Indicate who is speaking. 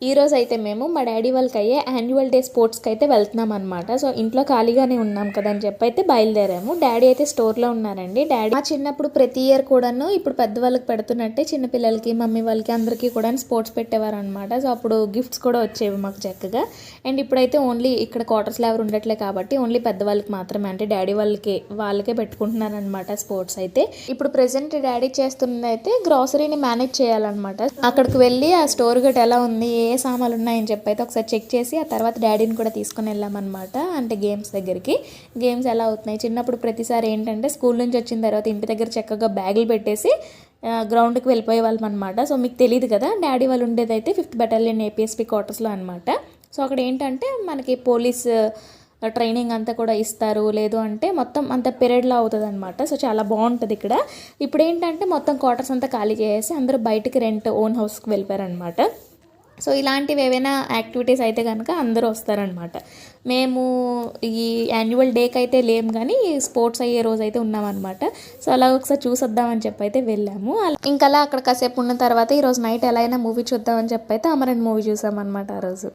Speaker 1: ఈరోజు అయితే మేము మా డాడీ వాళ్ళకి అయ్యే యాన్యువల్ డే స్పోర్ట్స్కి అయితే వెళ్తున్నాం అనమాట. సో ఇంట్లో ఖాళీగానే ఉన్నాం కదా అని చెప్పి అయితే బయలుదేరాము. డాడీ అయితే స్టోర్లో ఉన్నారండి. డాడీ మా చిన్నప్పుడు ప్రతి ఇయర్ కూడాను ఇప్పుడు పెద్దవాళ్ళకి పెడుతున్నట్టే చిన్నపిల్లలకి మమ్మీ వాళ్ళకి అందరికీ కూడా స్పోర్ట్స్ పెట్టేవారు అనమాట. సో అప్పుడు గిఫ్ట్స్ కూడా వచ్చేవి మాకు చక్కగా. అండ్ ఇప్పుడైతే ఓన్లీ ఇక్కడ క్వార్టర్స్లో ఎవరు ఉండట్లే కాబట్టి ఓన్లీ పెద్దవాళ్ళకి మాత్రమే, అంటే డాడీ వాళ్ళకే పెట్టుకుంటున్నారు అనమాట స్పోర్ట్స్ అయితే. ఇప్పుడు ప్రెసెంట్ డాడీ చేస్తున్నది అయితే గ్రాసరీని మేనేజ్ చేయాలన్నమాట. అక్కడికి వెళ్ళి ఆ స్టోర్ గట్ ఎలా ఉంది, ఏ సామాన్లు ఉన్నాయని చెప్పి అయితే ఒకసారి చెక్ చేసి ఆ తర్వాత డాడీని కూడా తీసుకొని వెళ్ళామన్నమాట. అంటే గేమ్స్ దగ్గరికి. గేమ్స్ ఎలా అవుతున్నాయి, చిన్నప్పుడు ప్రతిసారి ఏంటంటే స్కూల్ నుంచి వచ్చిన తర్వాత ఇంటి దగ్గర చక్కగా బ్యాగులు పెట్టేసి గ్రౌండ్కి వెళ్ళిపోయే వాళ్ళం అనమాట. సో మీకు తెలియదు కదా, డాడీ వాళ్ళు ఉండేది అయితే 5th బెటాలియన్ APSP క్వార్టర్స్లో అనమాట. సో అక్కడ ఏంటంటే మనకి పోలీస్ ట్రైనింగ్ అంతా కూడా ఇస్తారు, లేదు అంటే మొత్తం అంత పీరియడ్లో అవుతుంది అనమాట. సో చాలా బాగుంటుంది ఇక్కడ. ఇప్పుడు ఏంటంటే మొత్తం క్వార్టర్స్ అంతా ఖాళీ చేసి అందరూ బయటికి ఓన్ హౌస్కి వెళ్ళిపోయారనమాట. సో ఇలాంటివి ఏవైనా యాక్టివిటీస్ అయితే కనుక అందరూ వస్తారనమాట. మేము ఈ యాన్యువల్ డేకి అయితే లేము కానీ స్పోర్ట్స్ అయ్యే రోజు అయితే ఉన్నామన్నమాట. సో అలా ఒకసారి చూసొద్దామని చెప్పి అయితే వెళ్ళాము. ఇంకా అలా అక్కడ కాసేపు ఉన్న తర్వాత ఈరోజు నైట్ ఎలా అయినా మూవీ చూద్దామని చెప్పి అయితే అమరన్ మూవీ చూసామన్నమాట ఆ రోజు.